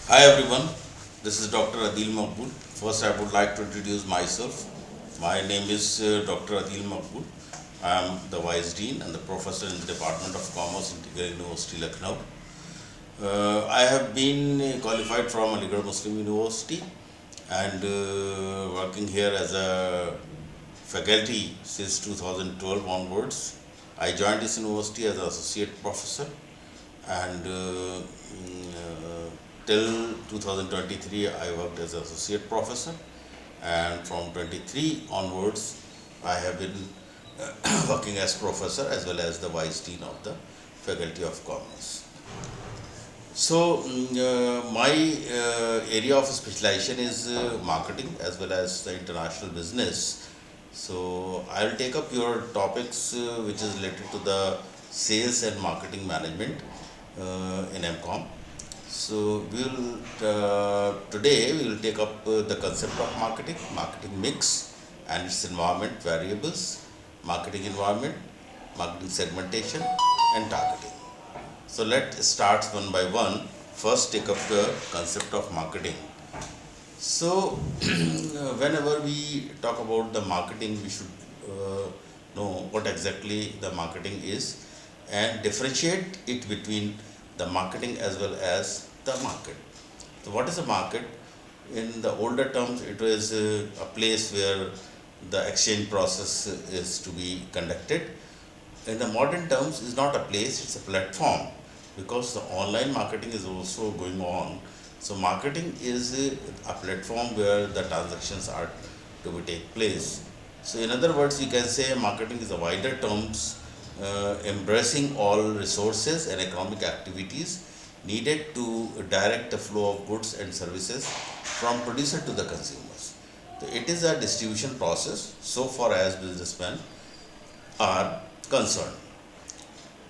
Hi everyone, this is Dr. Adil Makbul. First, I would like to introduce myself. My name is Dr. Adil Makbul. I am the Vice Dean and the Professor in the Department of Commerce, Integral University, Lucknow. I have been qualified from Aligarh Muslim University and working here as a faculty since 2012 onwards. I joined this university as an associate professor and till 2023 I worked as associate professor, and from 23 onwards I have been working as professor as well as the vice dean of the faculty of commerce. So my area of specialization is marketing as well as the international business. So I'll take up your topics which is related to the sales and marketing management in MCOM. So today we will take up the concept of marketing mix and its environment variables, marketing environment, marketing segmentation, and targeting. So let's start one by one. First, take up the concept of marketing. So, whenever we talk about the marketing, we should know what exactly the marketing is and differentiate it between the marketing as well as the market. So, what is a market? In the older terms, it was a place where the exchange process is to be conducted. In the modern terms, is not a place, it's a platform, because the online marketing is also going on. So marketing is a platform where the transactions are to be take place. So in other words, you can say marketing is a wider terms, embracing all resources and economic activities needed to direct the flow of goods and services from producer to the consumers. So it is a distribution process so far as businessmen are concerned.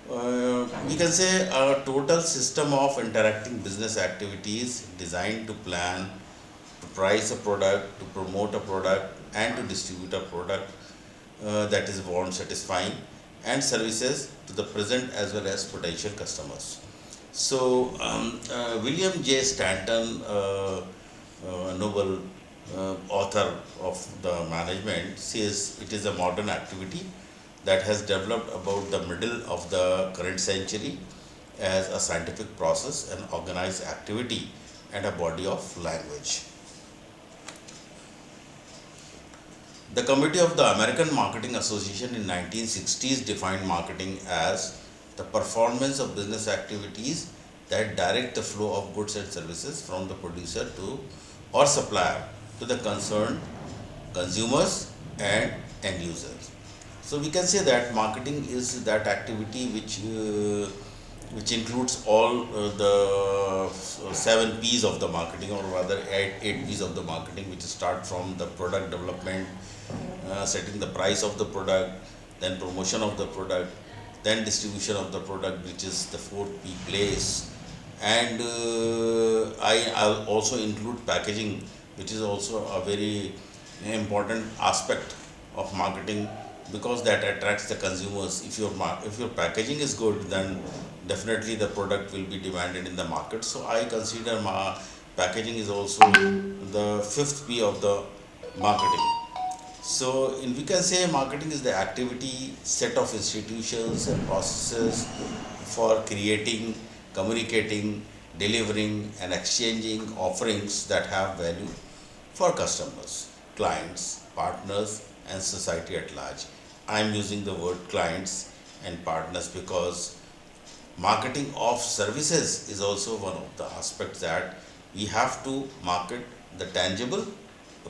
We can say a total system of interacting business activities designed to plan, to price a product, to promote a product, and to distribute a product that is bond satisfying, and services to the present as well as potential customers. So, William J. Stanton, Nobel author of the management, says it is a modern activity that has developed about the middle of the current century as a scientific process, an organized activity, and a body of language. The Committee of the American Marketing Association in 1960s defined marketing as the performance of business activities that direct the flow of goods and services from the producer to or supplier to the concerned consumers and end users. So we can say that marketing is that activity which includes all seven P's of the marketing, or rather eight P's of the marketing, which start from the product development, setting the price of the product, then promotion of the product, then distribution of the product, which is the fourth P, place, and I'll also include packaging, which is also a very important aspect of marketing, because that attracts the consumers. If your packaging is good, then definitely the product will be demanded in the market. So I consider packaging is also the fifth P of the marketing. So we can say marketing is the activity set of institutions and processes for creating, communicating, delivering, and exchanging offerings that have value for customers, clients, partners, and society at large. I am using the word clients and partners because marketing of services is also one of the aspects that we have to market the tangible,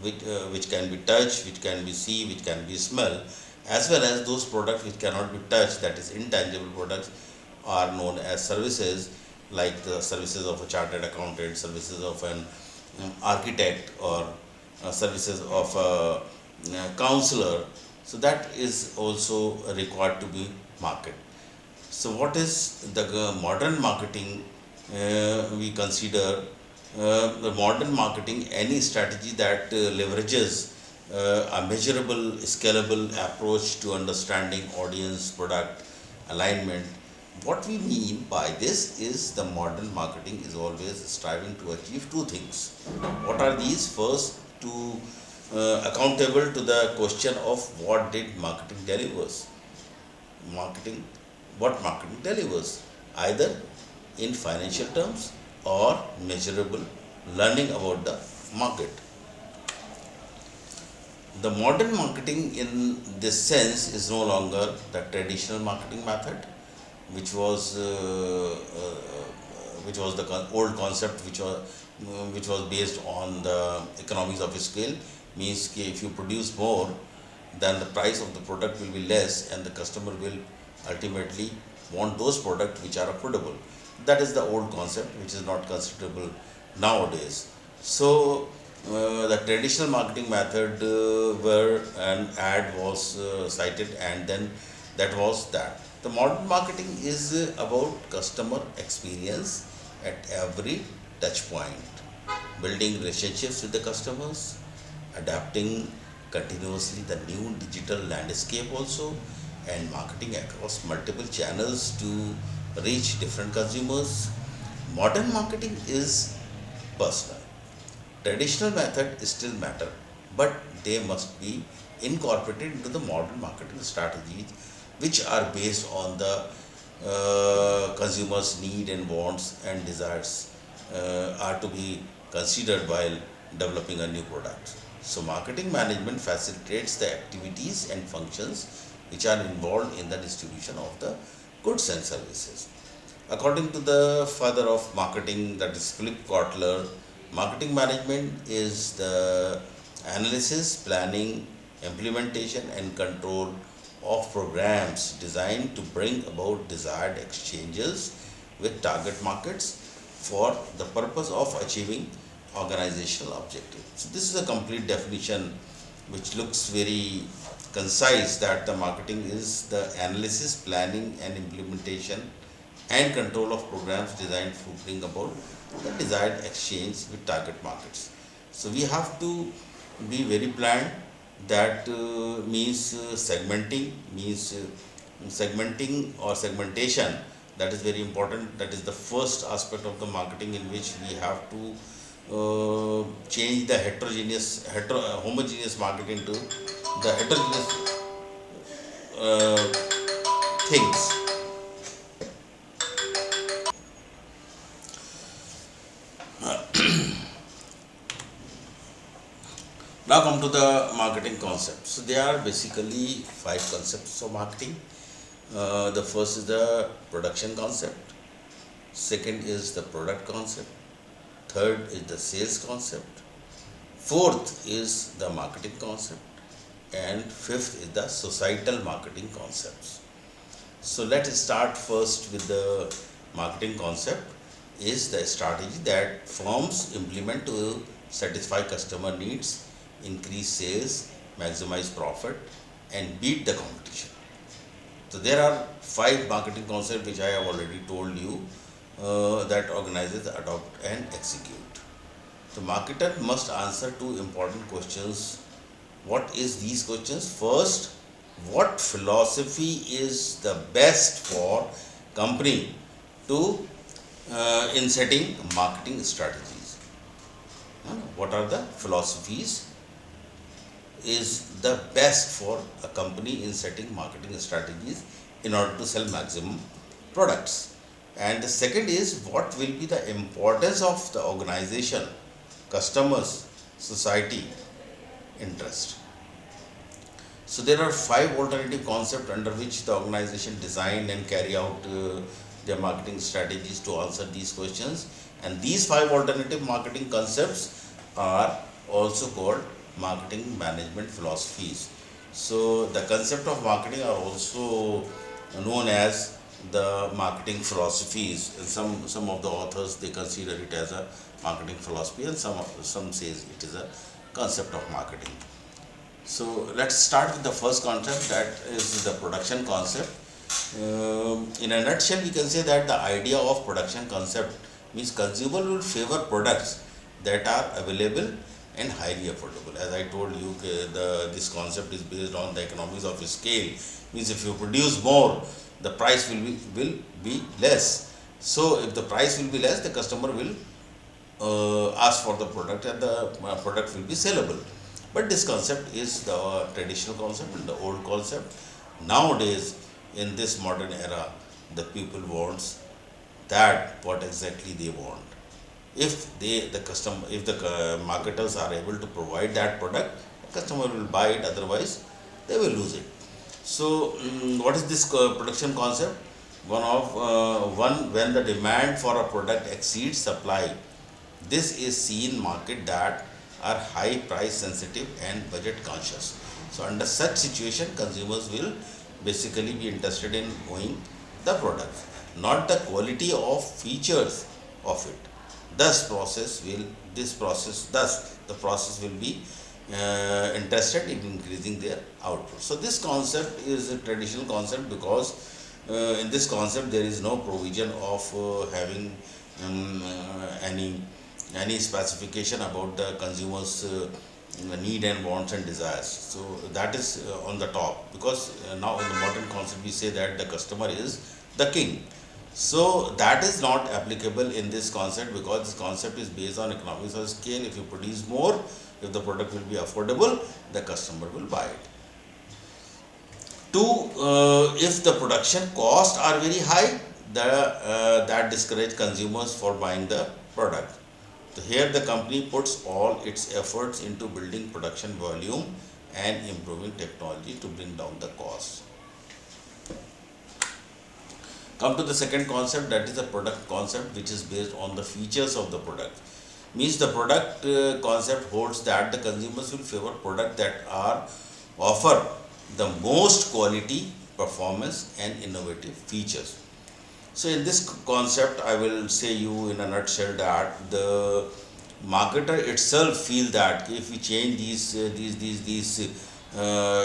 which can be touched, which can be seen, which can be smell, as well as those products which cannot be touched, that is intangible products, are known as services, like the services of a chartered accountant, services of an architect, or services of a counselor. So that is also required to be marketed. So, what is the modern marketing? We consider the modern marketing any strategy that leverages a measurable, scalable approach to understanding audience, product alignment, What we mean by this is the modern marketing is always striving to achieve two things. What are these? First, to accountable to the question of what did marketing delivers. Marketing, what marketing delivers, either in financial terms or measurable learning about the market. The modern marketing in this sense is no longer the traditional marketing method, which was the old concept, which was based on the economies of scale. Means कि if you produce more, then the price of the product will be less, and the customer will ultimately want those products which are affordable. That is the old concept, which is not considerable nowadays. So the traditional marketing method, where an ad was cited, and then that was that. The modern marketing is about customer experience at every touch point, building relationships with the customers, adapting continuously the new digital landscape also, and marketing across multiple channels to reach different consumers. Modern marketing is personal. Traditional method still matter, but they must be incorporated into the modern marketing strategies, which are based on the consumers' need and wants and desires, are to be considered while developing a new product. So, marketing management facilitates the activities and functions which are involved in the distribution of the goods and services. According to the father of marketing, that is Philip Kotler, marketing management is the analysis, planning, implementation, and control of programs designed to bring about desired exchanges with target markets for the purpose of achieving organizational objectives. So, this is a complete definition which looks very concise, that the marketing is the analysis, planning, and implementation and control of programs designed to bring about the desired exchange with target markets. So we have to be very planned. That means segmenting or segmentation. That is very important. That is the first aspect of the marketing, in which we have to change the homogeneous marketing to the heterogeneous things. Now come to the marketing concepts. So there are basically five concepts of marketing. The first is the production concept. Second is the product concept. Third is the sales concept. Fourth is the marketing concept. And fifth is the societal marketing concepts. So let us start first with the marketing concept. Is the strategy that firms implement to satisfy customer needs, increase sales, maximize profit, and beat the competition. So there are five marketing concepts which I have already told you, that organizers adopt and execute. The marketer must answer two important questions. What is these questions? First, what philosophy is the best for company to in setting marketing strategies? What are the philosophies is the best for a company in setting marketing strategies in order to sell maximum products? And the second is, what will be the importance of the organization, customers, society interest? So there are five alternative concepts under which the organization design and carry out their marketing strategies to answer these questions. And these five alternative marketing concepts are also called marketing management philosophies. So the concept of marketing are also known as the marketing philosophies. And some of the authors, they consider it as a marketing philosophy, and some says it is a concept of marketing. So let's start with the first concept, that is the production concept. In a nutshell, we can say that the idea of production concept means consumer will favor products that are available and highly affordable. As I told you, this concept is based on the economies of scale. Means if you produce more, the price will be less. So if the price will be less, the customer will ask for the product, and the product will be sellable. But this concept is the traditional concept and the old concept. Nowadays, in this modern era, the people wants that what exactly they want. If the marketers are able to provide that product, the customer will buy it. Otherwise, they will lose it. So, what is this production concept? One when the demand for a product exceeds supply. This is seen market that are high price sensitive and budget conscious. So under such situation, consumers will basically be interested in owning the product, not the quality of features of it. Thus the process will be interested in increasing their output. So this concept is a traditional concept because in this concept there is no provision of having um, uh, any any specification about the consumers need and wants and desires. So that is on the top, because now in the modern concept we say that the customer is the king. So that is not applicable in this concept, because this concept is based on economics of scale. If you produce more, if the product will be affordable, the customer will buy it. Two, if the production costs are very high, that discourage consumers for buying the product. So here the company puts all its efforts into building production volume and improving technology to bring down the cost. Come to the second concept, that is the product concept, which is based on the features of the product. Means the product concept holds that the consumers will favor product that are offer the most quality, performance and innovative features. So in this concept, I will say you in a nutshell that the marketer itself feel that if we change these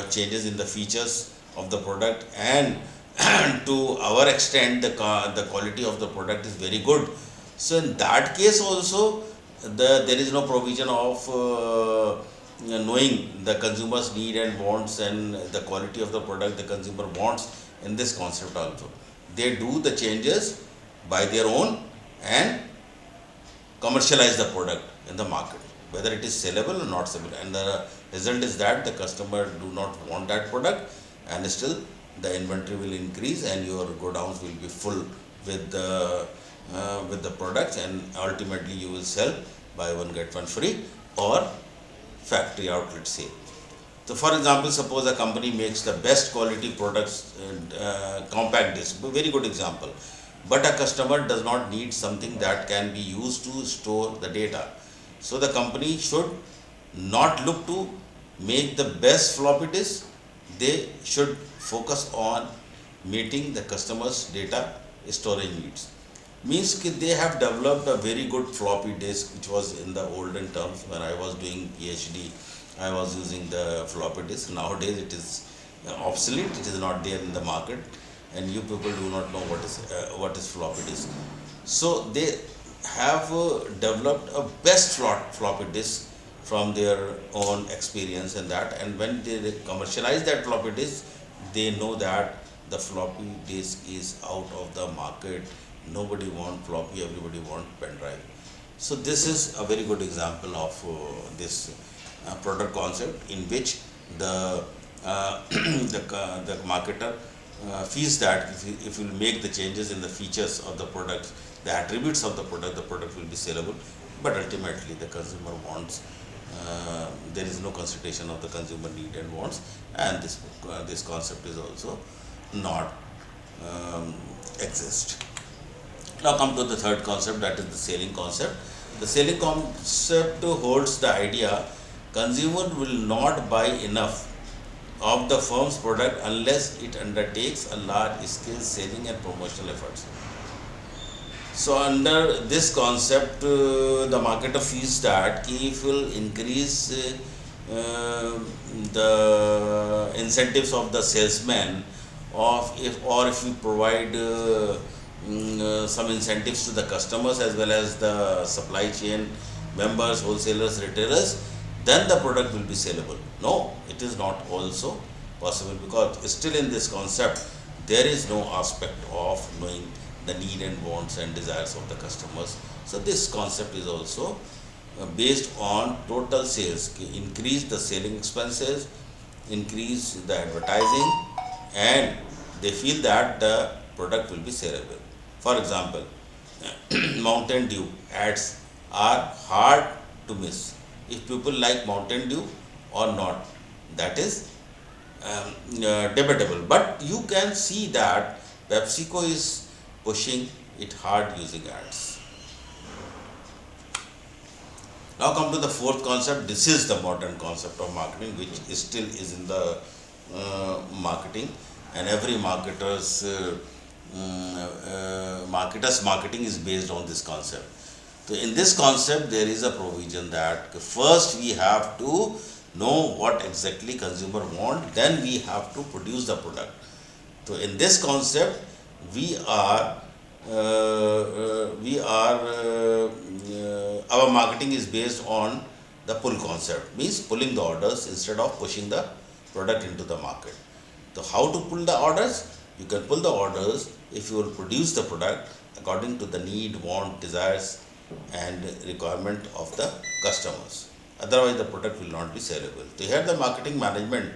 changes in the features of the product, and to our extent the quality of the product is very good, so in that case also there is no provision of knowing the consumer's need and wants and the quality of the product the consumer wants. In this concept also, they do the changes by their own and commercialize the product in the market, whether it is sellable or not sellable, and the result is that the customer do not want that product, and still the inventory will increase and your godowns will be full with the products, and ultimately you will sell buy one get one free or factory outlet sale. So for example, suppose a company makes the best quality products, compact disc, very good example, but a customer does not need something that can be used to store the data. So the company should not look to make the best floppy disk, they should focus on meeting the customer's data storage needs. Means they have developed a very good floppy disk, which was in the olden terms when I was doing PhD. I was using the floppy disk. Nowadays it is obsolete. It is not there in the market, and you people do not know what is floppy disk. So they have developed a best floppy disk from their own experience and that. And when they commercialize that floppy disk, they know that the floppy disk is out of the market. Nobody want floppy, everybody want pen drive. So this is a very good example of this product concept, in which the the marketer feels that if you make the changes in the features of the product, the attributes of the product will be sellable. But ultimately the consumer wants, there is no consideration of the consumer need and wants, and this concept is also not exist. Now come to the third concept, that is the selling concept. The selling concept holds the idea consumer will not buy enough of the firm's product unless it undertakes a large scale selling and promotional efforts. So under this concept, the marketer feels that if will increase the incentives of the salesman, or if we provide some incentives to the customers as well as the supply chain members, wholesalers, retailers, then the product will be sellable. No, it is not also possible, because still in this concept there is no aspect of knowing the need and wants and desires of the customers. So this concept is also based on total sales. Increase the selling expenses, increase the advertising, and they feel that the product will be sellable. For example, Mountain Dew ads are hard to miss. If people like Mountain Dew or not, that is debatable. But you can see that PepsiCo is pushing it hard using ads. Now come to the fourth concept. This is the modern concept of marketing, which is still is in the marketing, and every marketer's marketing is based on this concept. So in this concept, there is a provision that first we have to know what exactly consumer want, then we have to produce the product. So in this concept, we are our marketing is based on the pull concept, means pulling the orders instead of pushing the product into the market. So how to pull the orders? You can pull the orders if you will produce the product according to the need, want, desires and requirement of the customers. Otherwise the product will not be sellable. So here the marketing management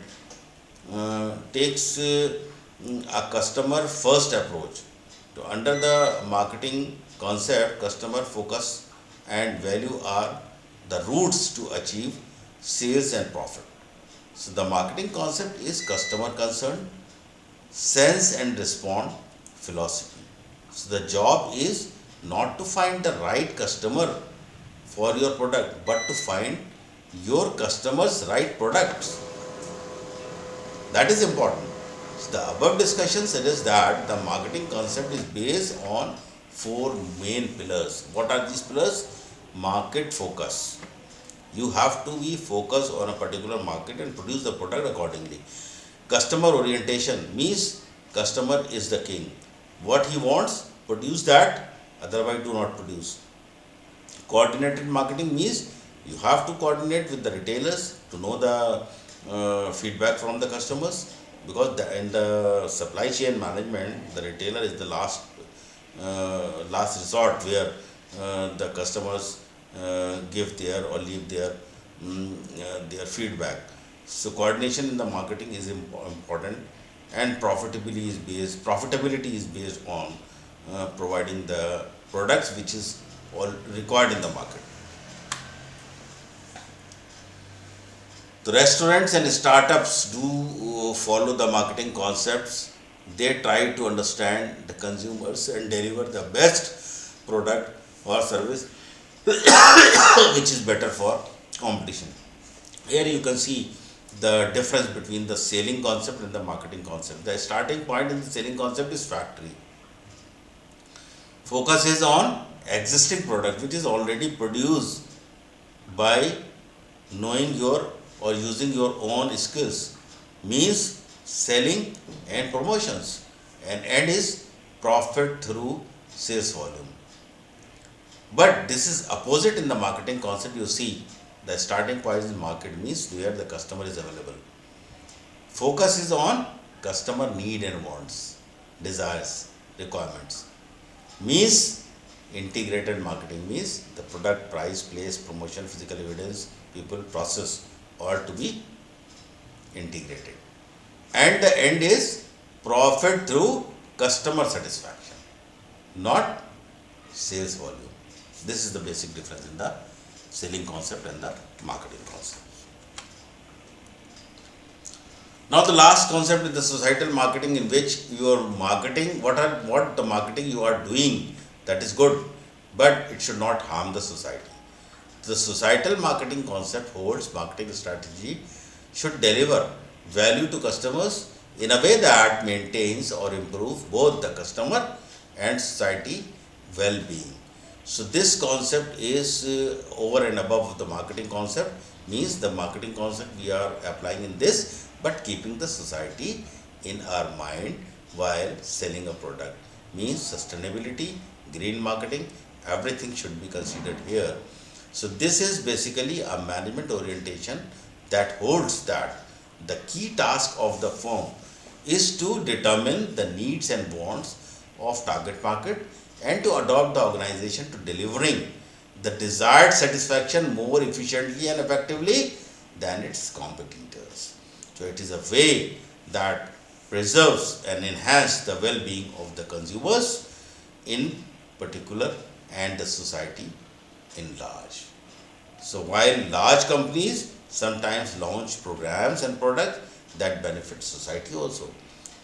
takes a customer first approach. So under the marketing concept, customer focus and value are the roots to achieve sales and profit. So the marketing concept is customer concern, sense and respond philosophy. So the job is not to find the right customer for your product, but to find your customer's right products. That is important. So the above discussion suggests that the marketing concept is based on four main pillars. What are these pillars? Market focus. You have to be focused on a particular market and produce the product accordingly. Customer orientation means customer is the king. What he wants, produce that, otherwise do not produce. Coordinated marketing means you have to coordinate with the retailers to know the feedback from the customers, because in the supply chain management, the retailer is the last resort where the customers give their or leave their feedback. So coordination in the marketing is important, and profitability is based on providing the products which is all required in the market. The restaurants and startups do follow the marketing concepts. They try to understand the consumers and deliver the best product or service which is better for competition. Here you can see the difference between the selling concept and the marketing concept. The starting point in the selling concept is factory. Focus is on existing product which is already produced by knowing your or using your own skills, means selling and promotions, and end is profit through sales volume. But this is opposite in the marketing concept. You see the starting point is market, means where the customer is available. Focus is on customer need and wants, desires, requirements, means integrated marketing, means the product, price, place, promotion, physical evidence, people, process all to be integrated, and the end is profit through customer satisfaction, not sales volume. This is the basic difference in the selling concept and the marketing concept. Now the last concept is the societal marketing, in which your marketing, what the marketing you are doing, that is good, but it should not harm the society. The societal marketing concept holds marketing strategy should deliver value to customers in a way that maintains or improves both the customer and society well-being. So this concept is over and above the marketing concept, means the marketing concept we are applying in this, but keeping the society in our mind while selling a product, means sustainability, green marketing, everything should be considered here. So this is basically a management orientation that holds that the key task of the firm is to determine the needs and wants of target market and to adopt the organization to delivering the desired satisfaction more efficiently and effectively than its competitors. So it is a way that preserves and enhances the well-being of the consumers in particular and the society in large. So while large companies sometimes launch programs and products that benefit society also.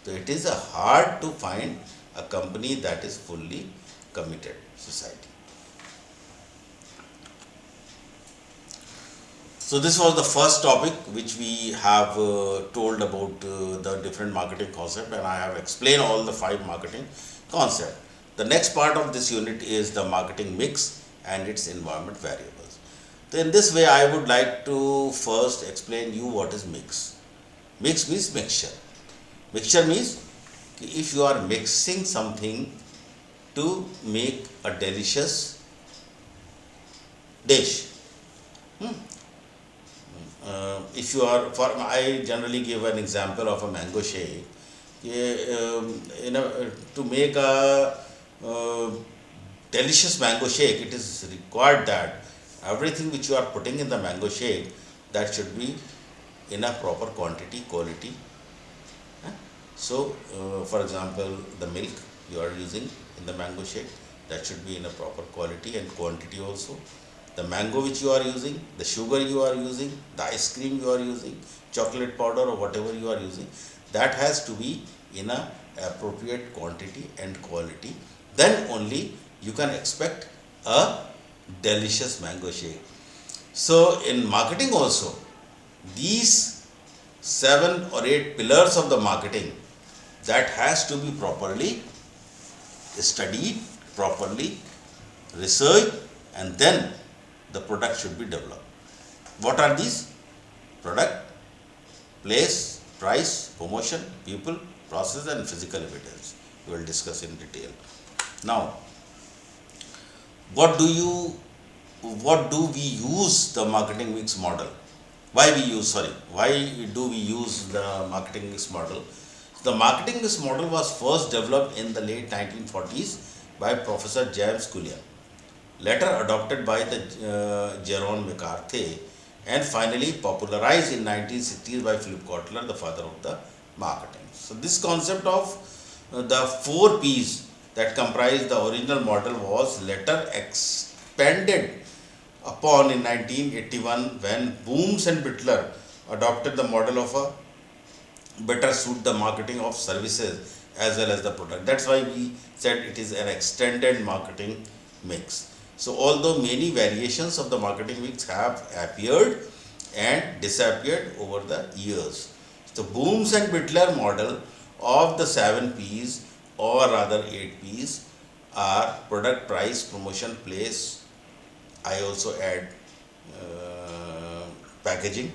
So it is a hard to find a company that is fully committed society. So this was the first topic which we have told about the different marketing concept, and I have explained all the 5 marketing concept. The next part of this unit is the marketing mix and its environment variables. So in this way I would like to first explain you what is mix. Mix means mixture. Mixture means if you are mixing something to make a delicious dish. If you are, for I generally give an example of a mango shake. To make a delicious mango shake, it is required that everything which you are putting in the mango shake, that should be in a proper quantity, quality. So, for example, the milk you are using in the mango shake, that should be in a proper quality and quantity also. The mango which you are using, the sugar you are using, the ice cream you are using, chocolate powder or whatever you are using, that has to be in a appropriate quantity and quality. Then only you can expect a delicious mango shake. So in marketing also, these 7 or 8 pillars of the marketing, that has to be properly studied, properly researched, and then the product should be developed. What are these? Product, place, price, promotion, people, process, and physical evidence. We will discuss in detail. Now, what do we use the marketing mix model? Why do we use the marketing mix model? The marketing mix model was first developed in the late 1940s by Professor James Scullin, later adopted by the Jerome McCarthy, and finally popularized in 1960s by Philip Kotler, the father of the marketing. So this concept of the 4 P's that comprised the original model was later expanded upon in 1981 when Booms and Bittler adopted the model of a better suit the marketing of services as well as the product. That's why we said it is an extended marketing mix. So although many variations of the marketing mix have appeared and disappeared over the years, the Booms and Bittler model of the 7 P's or rather 8 P's are product, price, promotion, place. I also add packaging,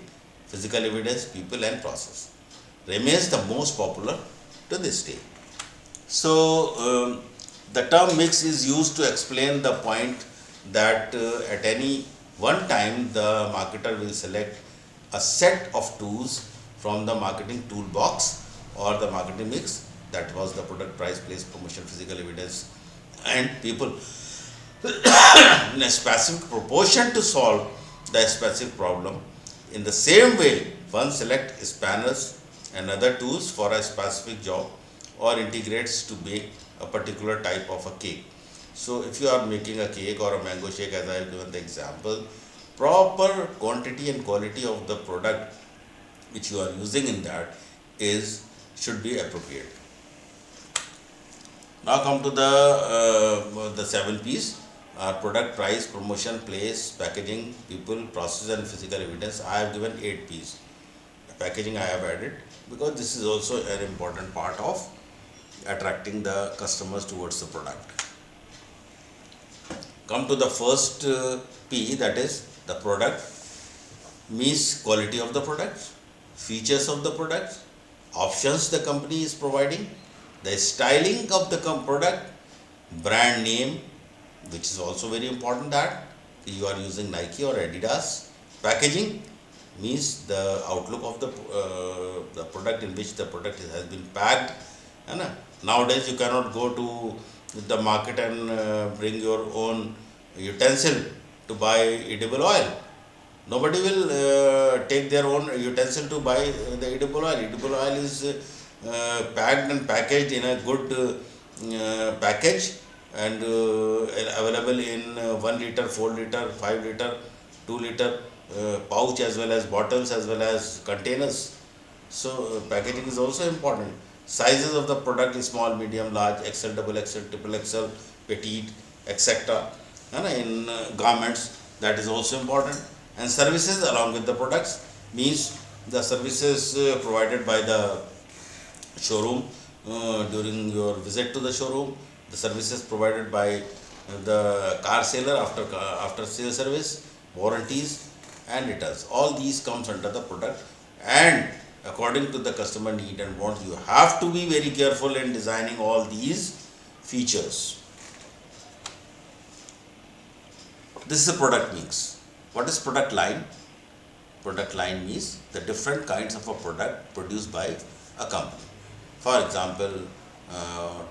physical evidence, people, and process. Remains the most popular to this day. So, the term mix is used to explain the point that at any one time the marketer will select a set of tools from the marketing toolbox or the marketing mix, that was the product, price, place, promotion, physical evidence, and people in a specific proportion to solve the specific problem. In the same way, one selects spanners and other tools for a specific job or integrates to bake a particular type of a cake. So if you are making a cake or a mango shake, as I have given the example, proper quantity and quality of the product which you are using in that should be appropriate. Now come to the 7 P's. Product, price, promotion, place, packaging, people, process, and physical evidence. I have given 8 P's. Packaging I have added because this is also an important part of attracting the customers towards the product. Come to the first P, that is the product, means quality of the product, features of the product, options the company is providing, the styling of the product, brand name, which is also very important that you are using Nike or Adidas, packaging, means the outlook of the product in which the product has been packed. And nowadays you cannot go to the market and bring your own utensil to buy edible oil. Nobody will take their own utensil to buy the edible oil. Edible oil is packed and packaged in a good package, and available in 1 liter, 4 liter, 5 liter, 2 liter pouch, as well as bottles, as well as containers. So packaging is also important. Sizes of the product is small, medium, large, XL, double XL, triple XL, petite, etc. And in garments, that is also important. And services along with the products means the services provided by the showroom during your visit to the showroom, the services provided by the car seller after sale service, warranties and returns. All these comes under the product, and according to the customer need and want, you have to be very careful in designing all these features. This is a product mix. What is product line? Product line means the different kinds of a product produced by a company. For example,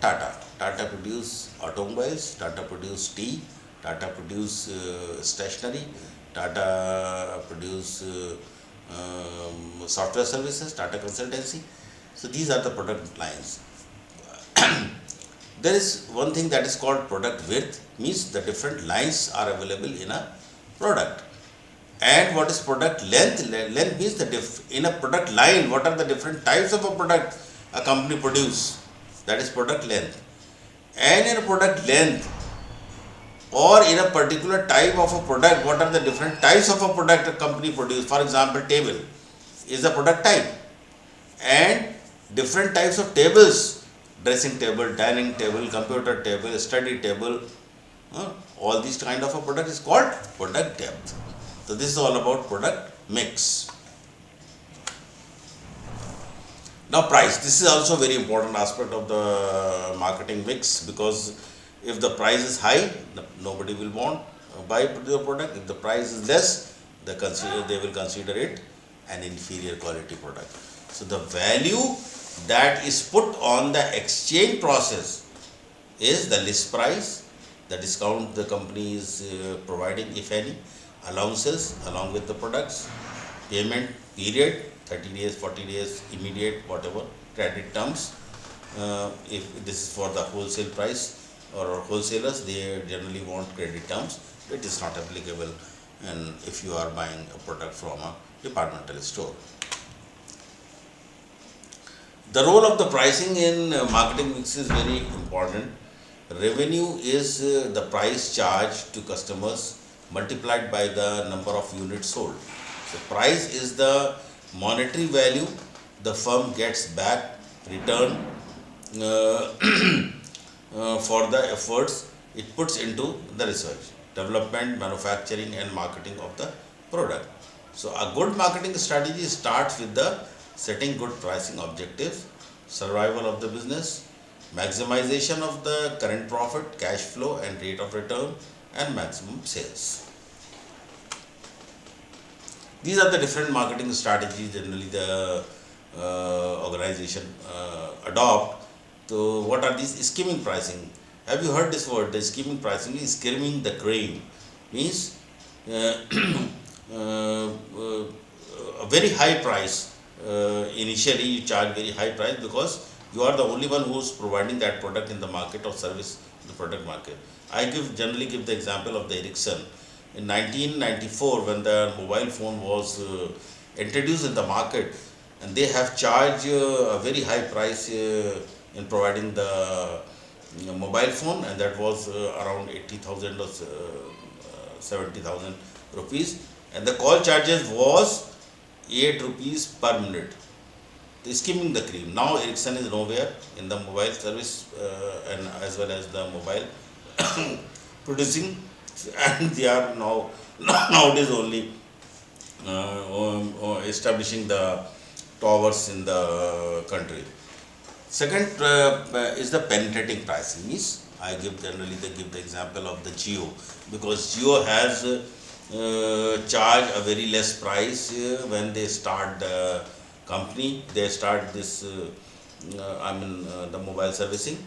Tata. Tata produce automobiles, Tata produce tea, Tata produce stationery, Tata produce software services, Tata consultancy. So these are the product lines. There is one thing that is called product width, means the different lines are available in a product. And what is product length? Length means in a product line, what are the different types of a product a company produce? That is product length. And in a product length, or in a particular type of a product, what are the different types of a product a company produce? For example, table is a product type, and different types of tables, dressing table, dining table, computer table, study table, all these kind of a product is called product depth. So this is all about product mix. Now price, this is also very important aspect of the marketing mix, because if the price is high, nobody will want buy your product. If the price is less, they will consider it an inferior quality product. So the value that is put on the exchange process is the list price, the discount the company is providing, if any, allowances along with the products, payment period, 30 days, 40 days, immediate, whatever, credit terms. If this is for the wholesale price or wholesalers, they generally want credit terms. It is not applicable, and if you are buying a product from a departmental store. The role of the pricing in marketing mix is very important. Revenue is the price charged to customers multiplied by the number of units sold. So price is the monetary value the firm gets back, return for the efforts it puts into the research, development, manufacturing and marketing of the product. So a good marketing strategy starts with the setting good pricing objectives, survival of the business, maximization of the current profit, cash flow and rate of return, and maximum sales. These are the different marketing strategies generally the organization adopt. So what are these? Skimming pricing. Have you heard this word? The skimming pricing is skimming the cream, means a very high price. Initially you charge very high price because you are the only one who is providing that product in the market or service in the product market. I generally give the example of the Ericsson. In 1994, when the mobile phone was introduced in the market, and they have charged a very high price in providing the mobile phone, and that was around 80,000 or 70,000 rupees, and the call charges was 8 rupees per minute. Skimming the cream. Now Ericsson is nowhere in the mobile service and as well as the mobile producing, and they are nowadays only establishing the towers in the country. Second is the penetrating pricing. Means I give the example of the Jio, because Jio has charge a very less price when they start the company, they start this the mobile servicing,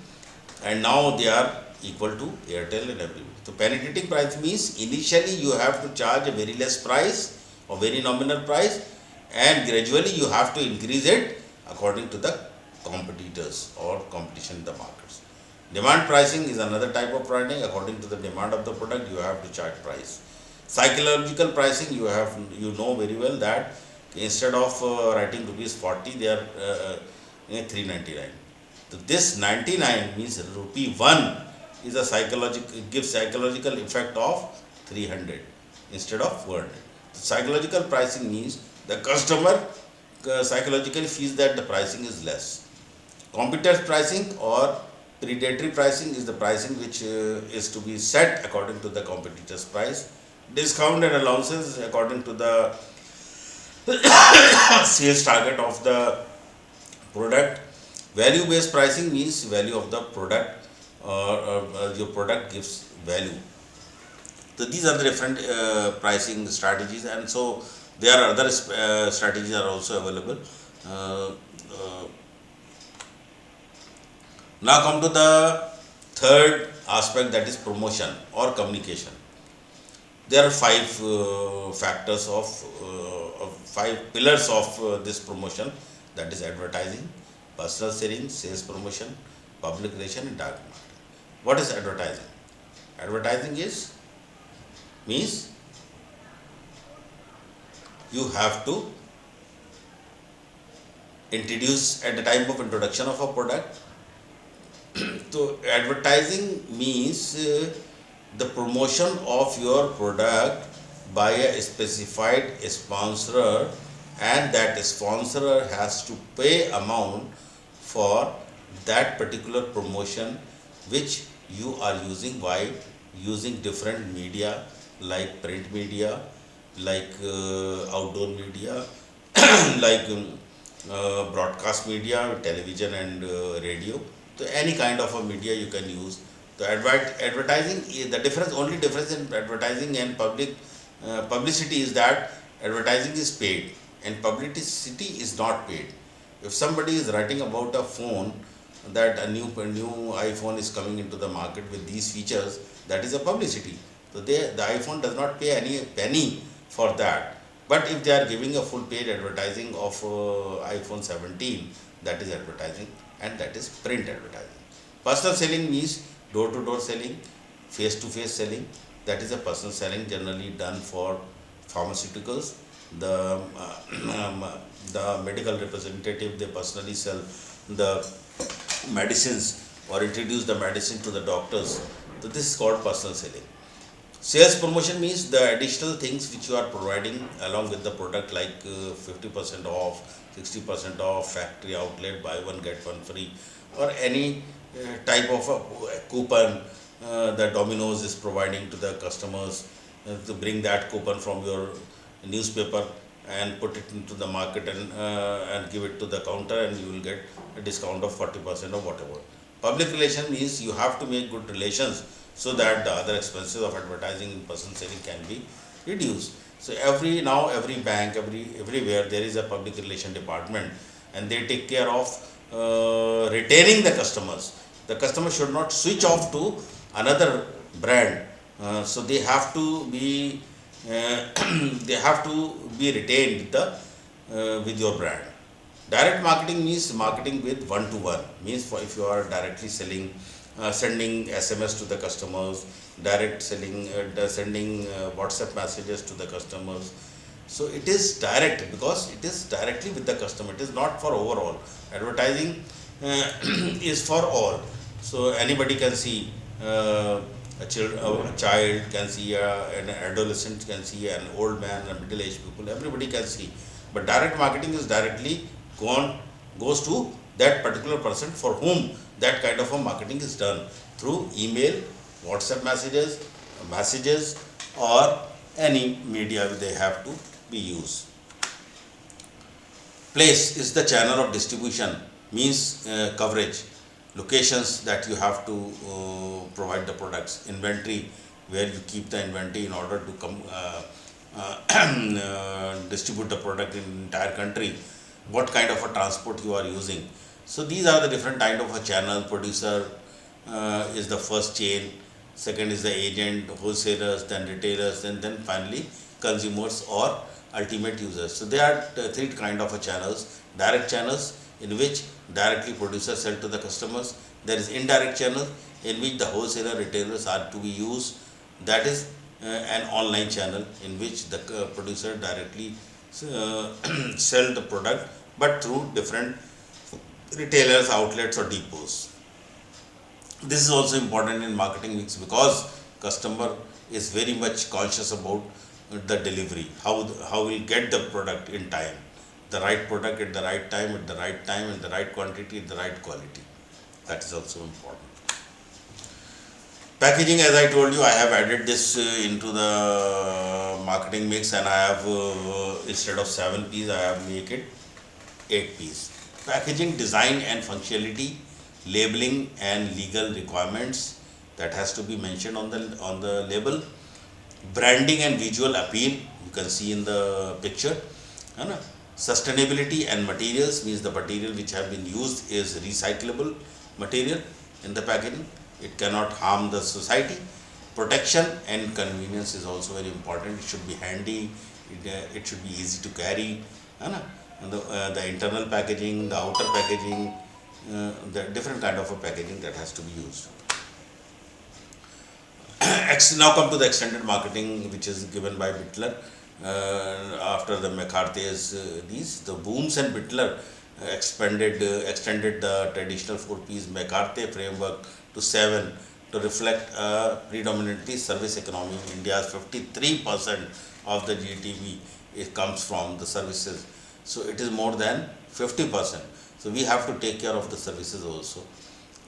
and now they are equal to Airtel and everything. So penetrating price means initially you have to charge a very less price or very nominal price, and gradually you have to increase it according to the competitors or competition in the markets. Demand pricing is another type of pricing. According to the demand of the product, you have to charge price. Psychological pricing, you know very well that instead of writing rupees 40, they are 399. So this 99 means rupee 1 is a psychological, gives psychological effect of 300 instead of 400. Psychological pricing means the customer psychologically feels that the pricing is less. Competitive pricing or predatory pricing is the pricing which is to be set according to the competitor's price. Discount and allowances according to the sales target of the product. Value based pricing means value of the product, or your product gives value. So these are the different pricing strategies, and so there are other strategies are also available. Uh, uh, Now come to the third aspect, that is promotion or communication. There are five factors of five pillars of this promotion, that is advertising, personal selling, sales promotion, public relation, and dark marketing. What is advertising? Advertising is means you have to introduce at the time of introduction of a product. So advertising means the promotion of your product by a specified sponsor, and that sponsor has to pay amount for that particular promotion which you are using by using different media like print media, like outdoor media, like broadcast media, television and radio. So any kind of a media you can use. So advertising the difference, only difference in advertising and publicity is that advertising is paid and publicity is not paid. If somebody is writing about a phone, that a new iPhone is coming into the market with these features, that is a publicity. So the iPhone does not pay any penny for that. But if they are giving a full paid advertising of iPhone 17, that is advertising, and that is print advertising. Personal selling means door to door selling, face to face selling. That is a personal selling generally done for pharmaceuticals. The the medical representative, they personally sell the medicines or introduce the medicine to the doctors. So this is called personal selling. Sales promotion means the additional things which you are providing along with the product, like 50% off, 60% off, factory outlet, buy one get one free, or any type of a coupon that Domino's is providing to the customers, to bring that coupon from your newspaper and put it into the market and give it to the counter, and you will get a discount of 40% or whatever. Public relation means you have to make good relations so that the other expenses of advertising in person selling can be reduced. So every bank, everywhere there is a public relation department, and they take care of retaining the customers. The customer should not switch off to another brand. So they have to be they have to be retained with your brand. Direct marketing means marketing with one to one. Means for if you are directly selling, sending SMS to the customers, direct selling, sending WhatsApp messages to the customers. So it is direct because it is directly with the customer. It is not for overall. Advertising is for all. So anybody can see. A child can see, an adolescent can see, an old man, a middle-aged people, everybody can see. But direct marketing is directly goes to that particular person for whom that kind of a marketing is done through email, WhatsApp messages, or any media they have to be used. Place is the channel of distribution, means coverage, locations that you have to provide the products. Inventory where you keep the inventory in order to distribute the product in entire country, what kind of a transport you are using. So these are the different kind of a channel. Producer is the first chain, second is the agent, wholesalers, then retailers, and then finally consumers or ultimate users. So there are three kind of a channels. Direct channels, in which directly producers sell to the customers. There is indirect channel, in which the wholesaler retailers are to be used. That is an online channel, in which the producer directly sell the product, but through different retailers, outlets or depots. This is also important in marketing mix, because customer is very much conscious about the delivery, how we'll get the product in time, the right product at the right time, at the right time, in the right quantity, at the right quality. That is also important. Packaging, as I told you, I have added this into the marketing mix, and I have instead of 7 P's, I have make it 8 P's. Packaging design and functionality, labeling and legal requirements that has to be mentioned on the label. Branding and visual appeal, you can see in the picture. है ना? Sustainability and materials, means the material which have been used is recyclable material in the packaging. It cannot harm the society. Protection and convenience is also very important. It should be handy. It should be easy to carry. है ना? And the internal packaging, the outer packaging, the different kind of a packaging that has to be used. Now come to the extended marketing, which is given by Bittler after the McCarthy's the Booms and Bittler extended the traditional 4 P's McCarthy framework to 7 to reflect a predominantly service economy. India's 53% of the GDP comes from the services, so it is more than 50%. So we have to take care of the services also.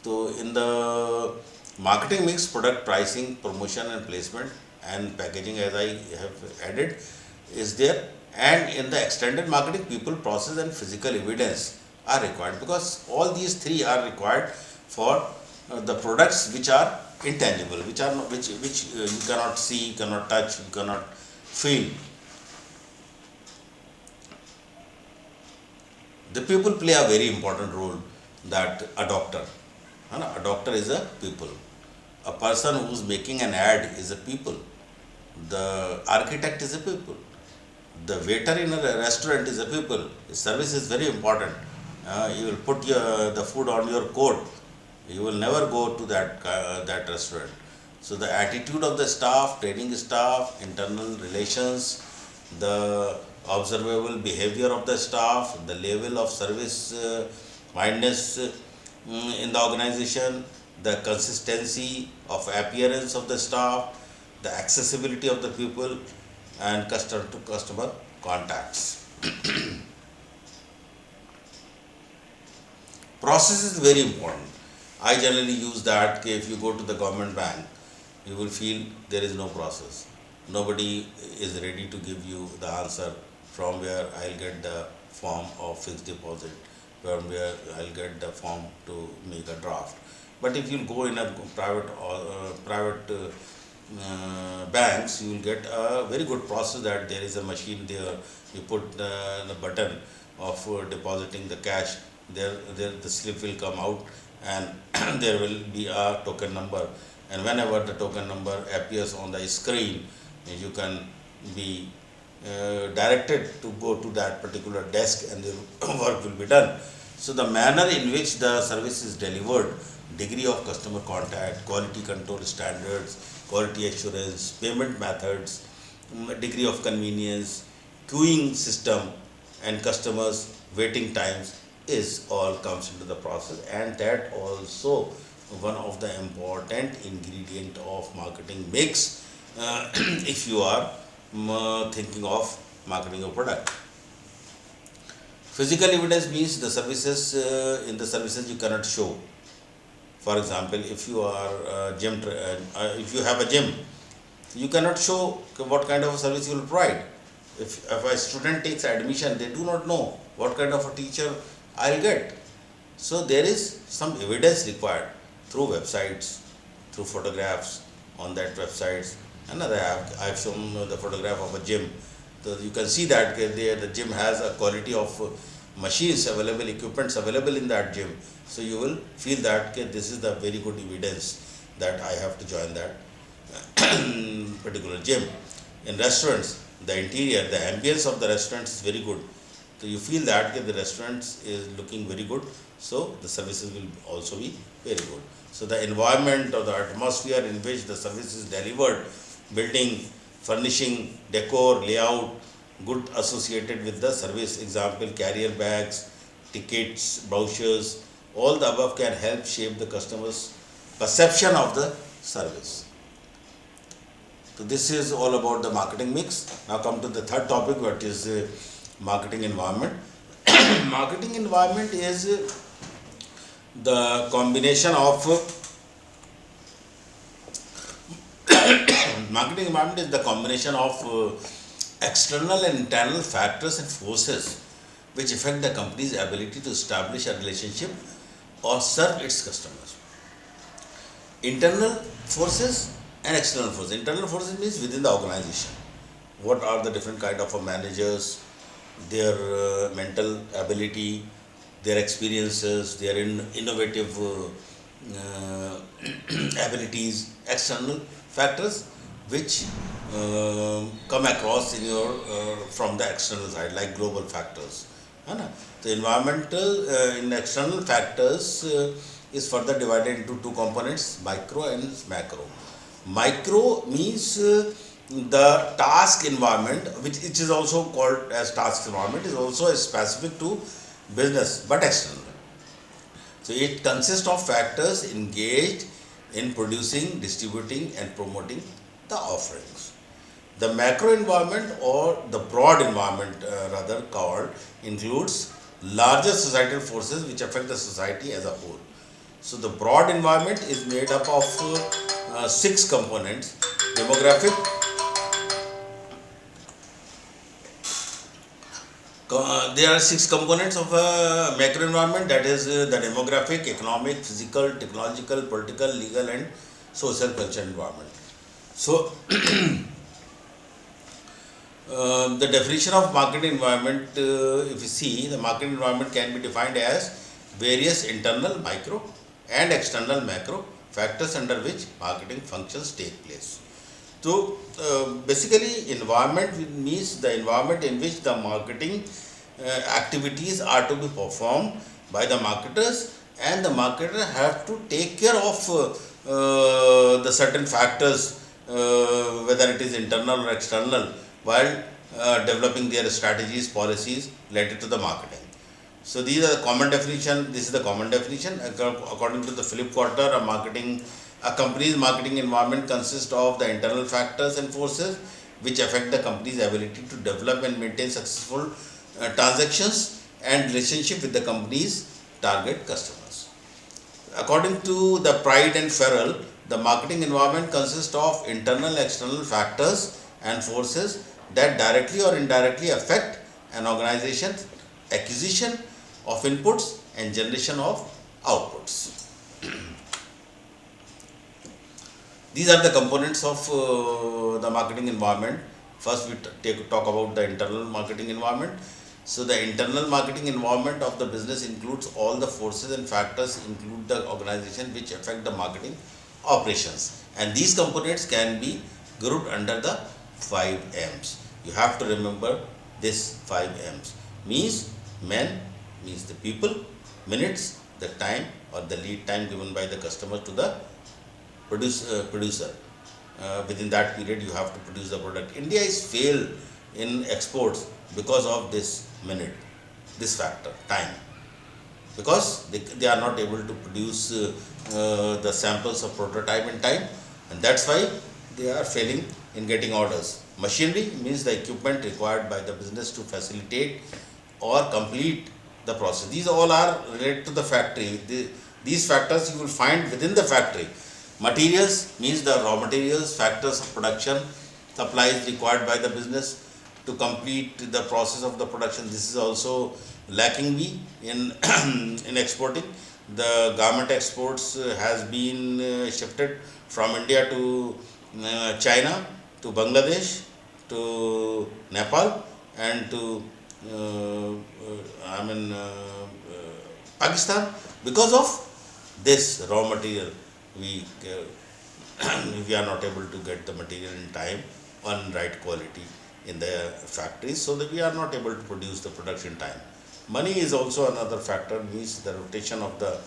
So in the marketing mix, product pricing, promotion and placement and packaging, as I have added, is there. And in the extended marketing, people, process and physical evidence are required, because all these three are required for the products which are intangible, which are not, which you cannot see, cannot touch, you cannot feel. The people play a very important role. That a doctor, a doctor is a people. A person who is making an ad is a people. The architect is a people. The waiter in a restaurant is a people. The service is very important. You will put the food on your coat. You will never go to that restaurant. So the attitude of the staff, training staff, internal relations, the observable behavior of the staff, the level of service mindedness in the organization, the consistency of appearance of the staff, the accessibility of the people, and customer to customer contacts. Process is very important. I generally use that. If you go to the government bank, you will feel there is no process. Nobody is ready to give you the answer from where I'll get the form of fixed deposit, from where I'll get the form to make a draft. But if you go in a private banks, you will get a very good process, that there is a machine there. You put the button of depositing the cash. There the slip will come out, and there will be a token number. And whenever the token number appears on the screen, you can be directed to go to that particular desk, and the work will be done. So the manner in which the service is delivered, degree of customer contact, quality control standards, quality assurance, payment methods, degree of convenience, queuing system, and customers waiting times is all comes into the process. And that also one of the important ingredient of marketing mix if you are thinking of marketing a product. Physical evidence means the services, in the services you cannot show. For example, if you are if you have a gym, you cannot show what kind of a service you will provide. If a student takes admission, they do not know what kind of a teacher I'll get. So there is some evidence required through websites, through photographs, on that websites. And I've shown the photograph of a gym. So you can see that there the gym has a quality of machines available, equipments available in that gym. So you will feel that this is the very good evidence that I have to join that particular gym. In restaurants, the interior, the ambience of the restaurants is very good. So you feel that the restaurants is looking very good. So the services will also be very good. So the environment or the atmosphere in which the service is delivered, building, furnishing, decor, layout, good associated with the service. Example, carrier bags, tickets, brochures, all the above can help shape the customer's perception of the service. So this is all about the marketing mix. Now come to the third topic, what is marketing environment. Marketing environment is the combination of marketing environment is the combination of external and internal factors and forces which affect the company's ability to establish a relationship or serve its customers. Internal forces and external forces. Internal forces means within the organization. What are the different kind of managers, their mental ability, their experiences, their innovative abilities, external factors which come across in your from the external side, like global factors. है ना? The environmental in external factors is further divided into two components, micro and macro. Micro means the task environment, which is also called as task environment, is also specific to business but external. So it consists of factors engaged in producing, distributing and promoting the offerings. The macro environment or the broad environment rather called includes larger societal forces which affect the society as a whole. So the broad environment is made up of six components: demographic, there are six components of a macro environment, that is the demographic, economic, physical, technological, political, legal and social cultural environment. So the definition of market environment, if you see, the market environment can be defined as various internal micro and external macro factors under which marketing functions take place. So basically environment means the environment in which the marketing activities are to be performed by the marketers, and the marketer have to take care of the certain factors, whether it is internal or external, while developing their strategies, policies related to the marketing. So these are the common definition. This is the common definition according to the Philip Kotler. A company's marketing environment consists of the internal factors and forces which affect the company's ability to develop and maintain successful transactions and relationship with the company's target customers. According to the Pride and Farrell, the marketing environment consists of internal and external factors and forces that directly or indirectly affect an organization's acquisition of inputs and generation of outputs. These are the components of the marketing environment. First, we talk about the internal marketing environment. So, the internal marketing environment of the business includes all the forces and factors include the organization which affect the marketing operations. And these components can be grouped under the 5 M's. You have to remember this 5 M's. Means men, means the people, minutes, the time or the lead time given by the customer to the producer. Within that period you have to produce the product. India is failed in exports because of this minute, this factor, time, because they are not able to produce the samples of prototype in time, and that's why they are failing in getting orders. Machinery means the equipment required by the business to facilitate or complete the process. These all are related to the factory. These factors you will find within the factory. Materials means the raw materials, factors of production, supplies required by the business to complete the process of the production. This is also lacking in in exporting. the garment exports has been shifted from India to China, to Bangladesh, to Nepal, and to Pakistan. Because of this raw material, we we are not able to get the material in time on right quality in the factories, so that we are not able to produce the production time. Money is also another factor, means the rotation of the,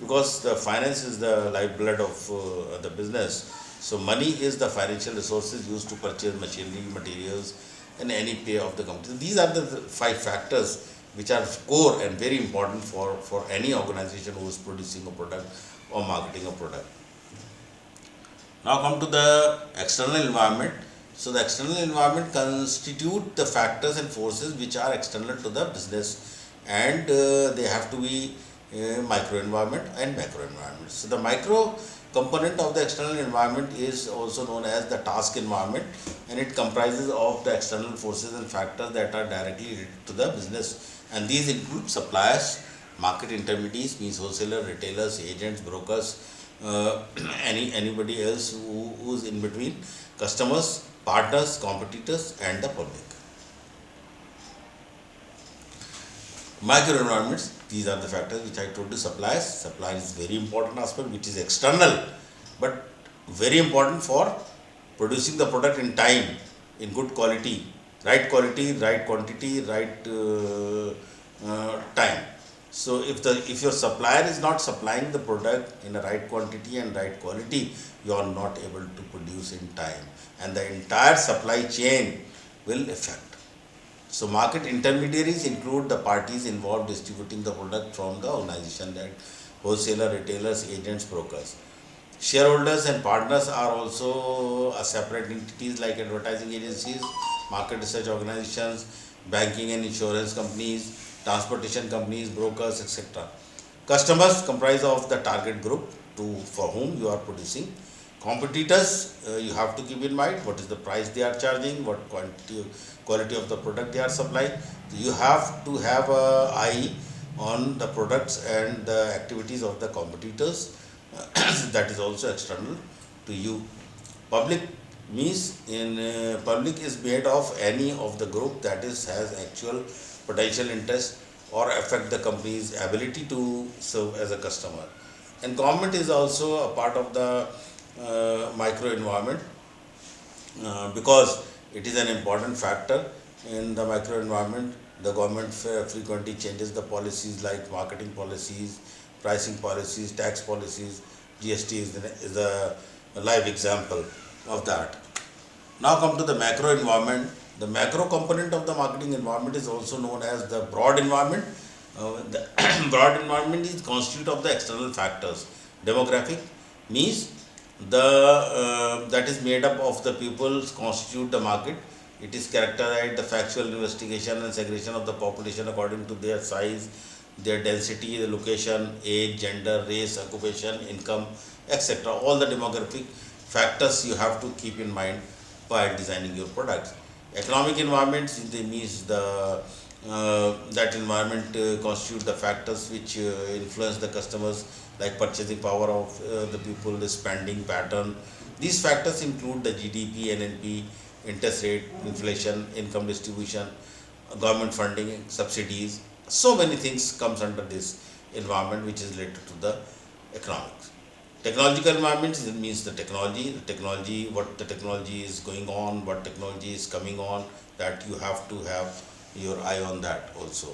because the finance is the lifeblood of the business. So money is the financial resources used to purchase machinery, materials, and any pay of the company. These are the five factors which are core and very important for any organization who is producing a product or marketing a product. Now come to the external environment. So the external environment constitute the factors and forces which are external to the business, and they have to be micro environment and macro environment. So the micro component of the external environment is also known as the task environment, and it comprises of the external forces and factors that are directly related to the business, and these include suppliers, market intermediaries, means wholesaler, retailers, agents, brokers, uh, anybody else who's in between, customers, partners, competitors, and the public. Microenvironments, these are the factors which I told you. Suppliers, supply is very important aspect which is external, but very important for producing the product in time, in good quality, right quantity, right time. So if your supplier is not supplying the product in the right quantity and right quality, you are not able to produce in time, and the entire supply chain will affect. So market intermediaries include the parties involved distributing the product from the organization, that wholesaler, retailers, agents, brokers. Shareholders and partners are also a separate entities like advertising agencies, market research organizations, banking and insurance companies, transportation companies, brokers, etc. Customers comprise of the target group to for whom you are producing. Competitors, you have to keep in mind what is the price they are charging, what quality of the product they are supplying. So you have to have a eye on the products and the activities of the competitors. That is also external to you. Public means in public is made of any of the group that is has actual potential interest or affect the company's ability to serve as a customer. And government is also a part of the micro environment, because it is an important factor in the micro environment. The government frequently changes the policies like marketing policies, pricing policies, tax policies. GST is a live example of that. Now come to the macro environment. The macro component of the marketing environment is also known as the broad environment. The broad environment is constitute of the external factors. Demographic means the that is made up of the people constitute the market. It is characterized the factual investigation and segregation of the population according to their size, their density, the location, age, gender, race, occupation, income, etc. All the demographic factors you have to keep in mind while designing your products. Economic environment means the that environment constitute the factors which influence the customers, like purchasing power of the people, the spending pattern. These factors include the GDP, NNP, interest rate, inflation, income distribution, government funding, subsidies. So many things comes under this environment which is related to the economics. Technological environment means the technology, what the technology is going on, what technology is coming on, that you have to have your eye on that also.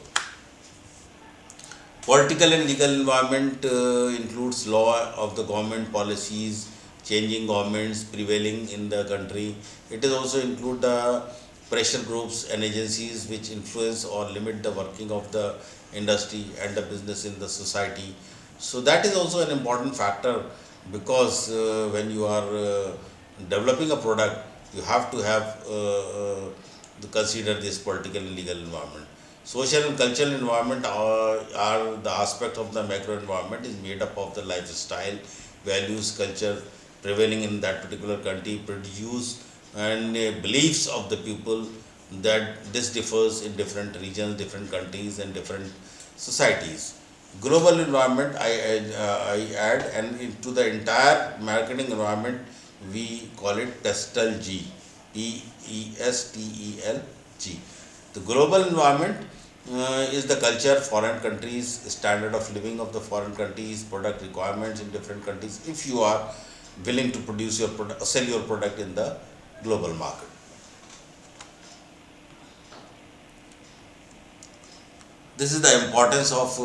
Political and legal environment includes law of the government policies, changing governments prevailing in the country. It is also include the pressure groups and agencies which influence or limit the working of the industry and the business in the society. So that is also an important factor, because when you are developing a product, you have to have to consider this political and legal environment. Social and cultural environment are the aspect of the macro environment, is made up of the lifestyle, values, culture prevailing in that particular country, produce and beliefs of the people, that this differs in different regions, different countries, and different societies. Global environment, I add, and into the entire marketing environment, we call it Testel G, Pestelg. The global environment is the culture, foreign countries, standard of living of the foreign countries, product requirements in different countries. If you are willing to produce your product, sell your product in the global market. This is the importance of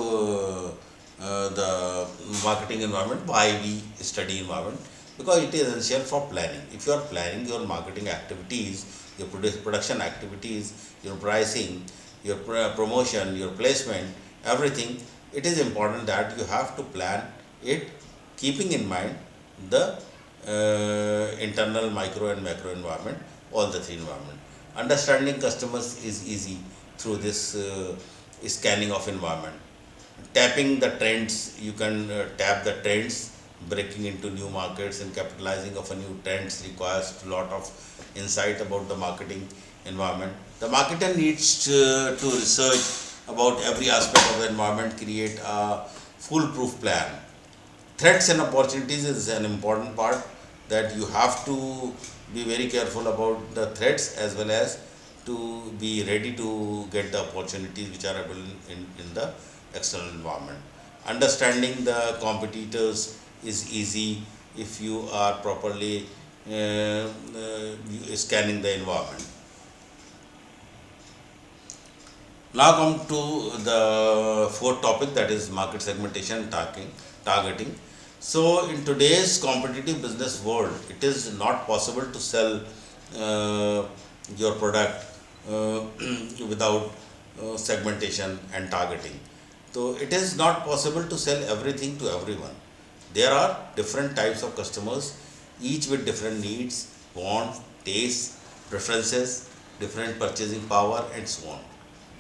the marketing environment. Why we study environment? Because it is essential for planning. If you are planning your marketing activities, your production activities, your pricing, your promotion, your placement, everything, it is important that you have to plan it keeping in mind the internal, micro and macro environment, all the three environment. Understanding customers is easy through this scanning of environment. Tapping the trends, you can tap the trends. Breaking into new markets and capitalizing of a new trends requires a lot of insight about the marketing environment. The marketer needs to research about every aspect of the environment, create a foolproof plan. Threats and opportunities is an important part, that you have to be very careful about the threats as well as to be ready to get the opportunities which are available in the external environment. Understanding the competitors is easy if you are properly scanning the environment. Now come to the fourth topic, that is market segmentation and targeting. So in today's competitive business world, it is not possible to sell your product without segmentation and targeting. So it is not possible to sell everything to everyone. There are different types of customers, each with different needs, wants, tastes, preferences, different purchasing power, and so on.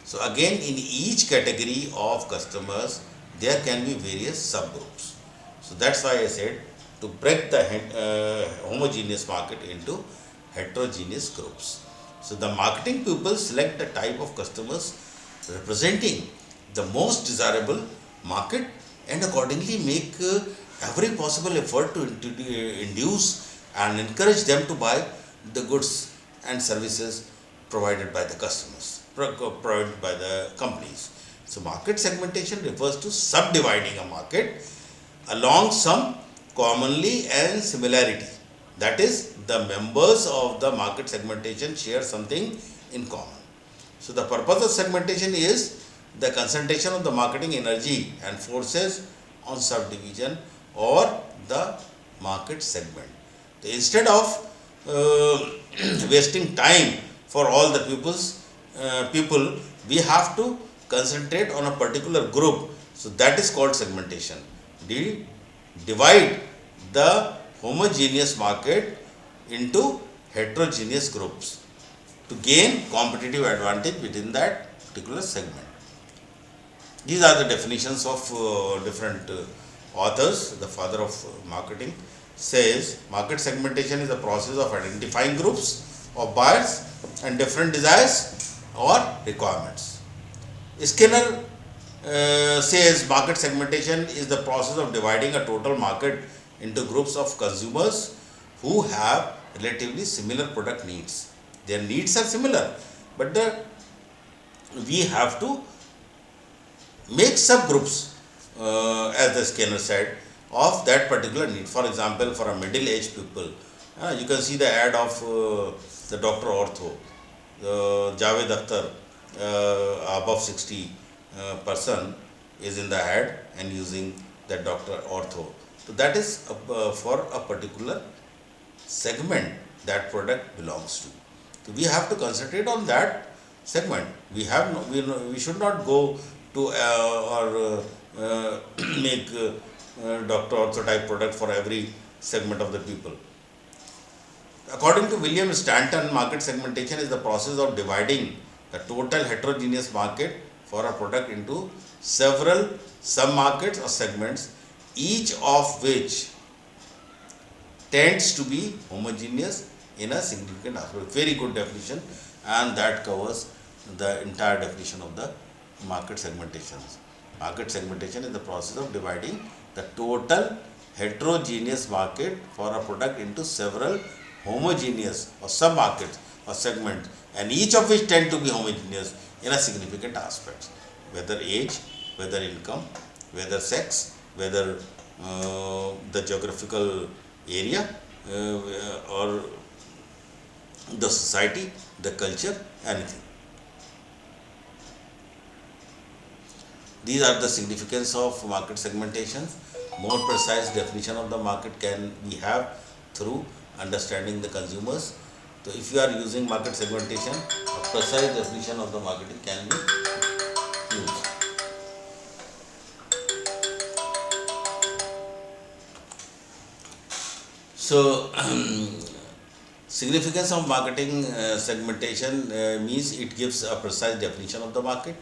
So again, in each category of customers, there can be various subgroups. So that's why I said to break the homogeneous market into heterogeneous groups. So the marketing people select the type of customers representing the most desirable market and accordingly make every possible effort to induce and encourage them to buy the goods and services provided by the customers, provided by the companies. So market segmentation refers to subdividing a market along some commonly and similarity. That is, the members of the market segmentation share something in common. So the purpose of segmentation is the concentration of the marketing energy and forces on subdivision or the market segment. So instead of wasting time for all the people, we have to concentrate on a particular group. So that is called segmentation. Divide the homogeneous market into heterogeneous groups to gain competitive advantage within that particular segment. These are the definitions of different authors. The father of marketing says market segmentation is the process of identifying groups of buyers and different desires or requirements. Skinner says market segmentation is the process of dividing a total market into groups of consumers who have relatively similar product needs. Their needs are similar, but we have to make subgroups, as the Skinner said, of that particular need. For example, for a middle-aged people, you can see the ad of the Dr. Ortho, Javed Akhtar, above 60 person is in the ad and using that Dr. Ortho. So that is for a particular segment that product belongs to. So we have to concentrate on that segment. We should not go to or make Dr. Ortho type product for every segment of the people. According to William Stanton, market segmentation is the process of dividing the total heterogeneous market for a product into several sub-markets or segments, each of which tends to be homogeneous in a significant aspect. Very good definition, and that covers the entire definition of the market segmentation. Market segmentation is the process of dividing the total heterogeneous market for a product into several homogeneous or sub-markets or segments, and each of which tend to be homogeneous in a significant aspect, whether age, whether income, whether sex, whether the geographical area, or the society, the culture, anything. These are the significance of market segmentation. More precise definition of the market can we have through understanding the consumers. So if you are using market segmentation, a precise definition of the marketing can be used. So significance of marketing segmentation means it gives a precise definition of the market.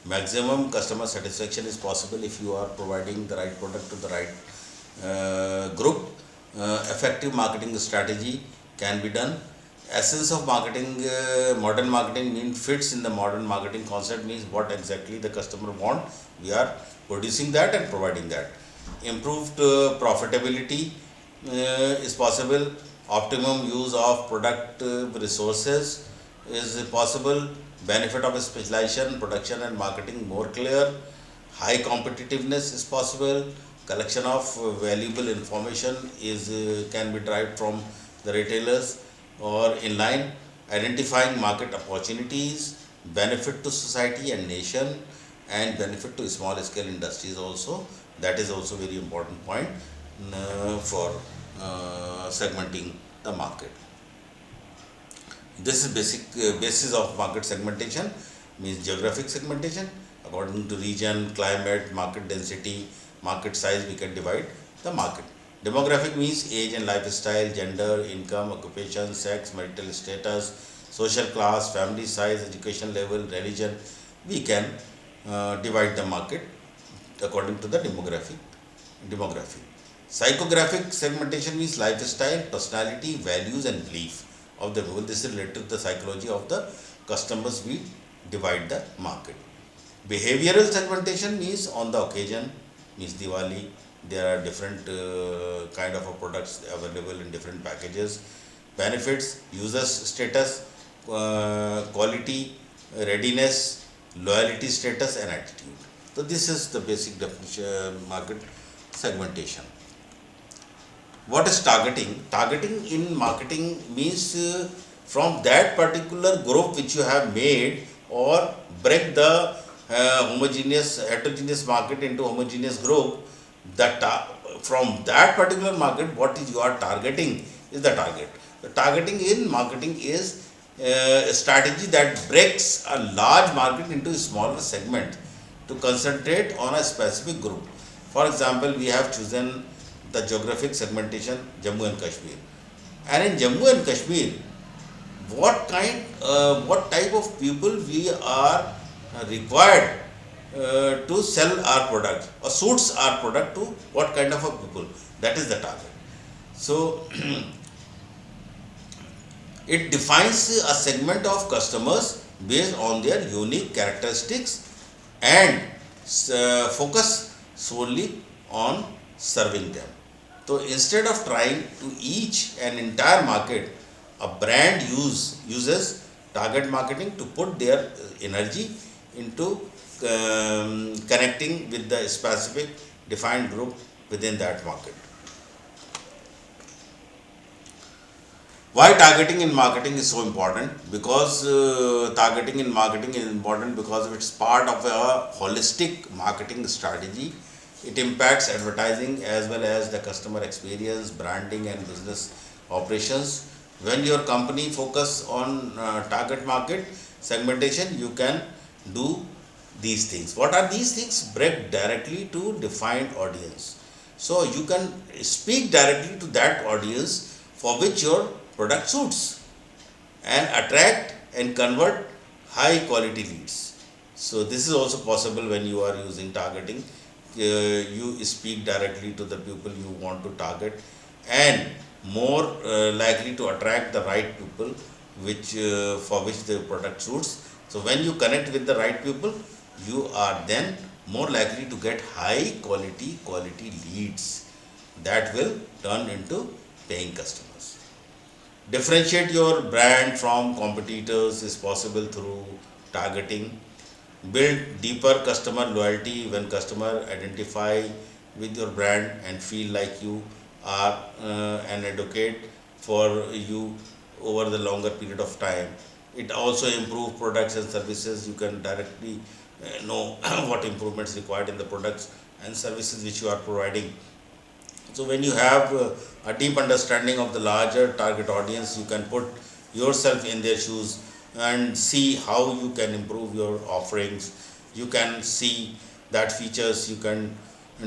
Maximum customer satisfaction is possible if you are providing the right product to the right group. Effective marketing strategy can be done. Essence of marketing, modern marketing means fits in the modern marketing concept, means what exactly the customer want. We are producing that and providing that. Improved profitability is possible. Optimum use of product resources is possible. Benefit of specialization, production and marketing more clear. High competitiveness is possible. Collection of valuable information is can be derived from the retailers or inline. Identifying market opportunities, benefit to society and nation, and benefit to small scale industries also. That is also very important point for segmenting the market. This is basic basis of market segmentation, means geographic segmentation. According to region, climate, market density, market size, we can divide the market. Demographic means age and lifestyle, gender, income, occupation, sex, marital status, social class, family size, education level, religion. We can divide the market according to the demography. Psychographic segmentation means lifestyle, personality, values and belief of the people. This is related to the psychology of the customers. We divide the market. Behavioral segmentation means on the occasion, means Diwali. There are different kind of products available in different packages. Benefits, users status, quality, readiness, loyalty status and attitude. So this is the basic definition market segmentation. What is targeting? Targeting in marketing means from that particular group which you have made, or break the heterogeneous market into homogeneous group. That from that particular market, what is you are targeting is the target. The targeting in marketing is a strategy that breaks a large market into smaller segments to concentrate on a specific group. For example, we have chosen the geographic segmentation Jammu and Kashmir, and in Jammu and Kashmir, what type of people we are required to sell our product or suits our product to what kind of a people, that is the target. So it defines a segment of customers based on their unique characteristics and focus solely on serving them. So instead of trying to each an entire market, a brand uses target marketing to put their energy into connecting with the specific defined group within that market. Why targeting in marketing is so important? Because targeting in marketing is important because it's part of a holistic marketing strategy. It impacts advertising as well as the customer experience, branding and business operations. When your company focus on target market segmentation, you can do these things. What are these things? Break directly to defined audience. So you can speak directly to that audience for which your product suits, and attract and convert high quality leads. So this is also possible when you are using targeting. You speak directly to the people you want to target, and more likely to attract the right people which for which the product suits. So when you connect with the right people, you are then more likely to get high quality leads that will turn into paying customers. Differentiate your brand from competitors is possible through targeting. Build deeper customer loyalty when customer identify with your brand and feel like you are an advocate for you over the longer period of time. It also improve products and services. You can directly know what improvements required in the products and services which you are providing. So when you have a deep understanding of the larger target audience, you can put yourself in their shoes and see how you can improve your offerings. You can see that features you can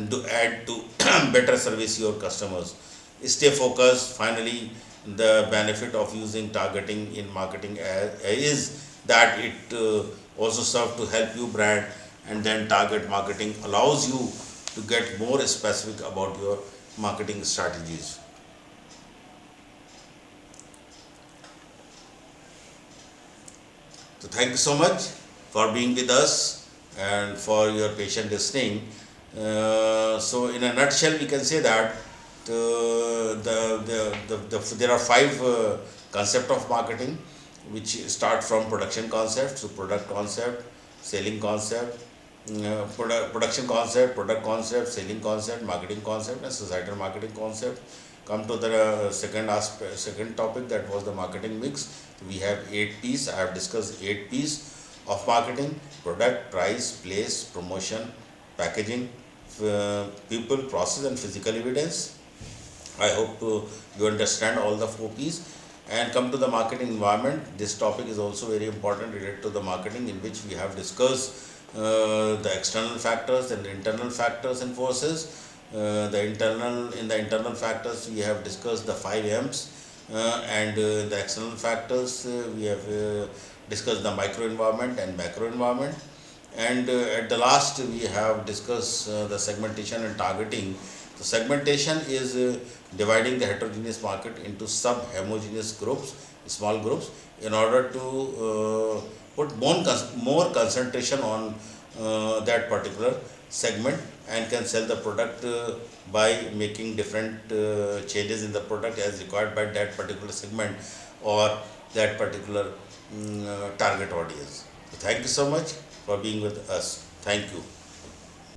do add to better service your customers. Stay focused. Finally, the benefit of using targeting in marketing is that it also serve to help you brand, and then target marketing allows you to get more specific about your marketing strategies. So thank you so much for being with us and for your patient listening. So in a nutshell, we can say that there are five concept of marketing, which start from production concept, so product concept, selling concept, production concept, product concept, selling concept, marketing concept, and societal marketing concept. Come to the second aspect, second topic, that was the marketing mix. We have 8 P's. I have discussed 8 P's of marketing: product, price, place, promotion, packaging, people, process, and physical evidence. I hope you understand all the 4 P's. And come to the marketing environment. This topic is also very important related to the marketing, in which we have discussed the external factors and the internal factors and forces. In the internal factors, we have discussed the 5 M's, and the external factors, we have discussed the micro environment and macro environment. And at the last, we have discussed the segmentation and targeting. So segmentation is dividing the heterogeneous market into sub-homogeneous groups, small groups, in order to put more concentration on that particular segment, and can sell the product by making different changes in the product as required by that particular segment or that particular target audience. So thank you so much for being with us. Thank you.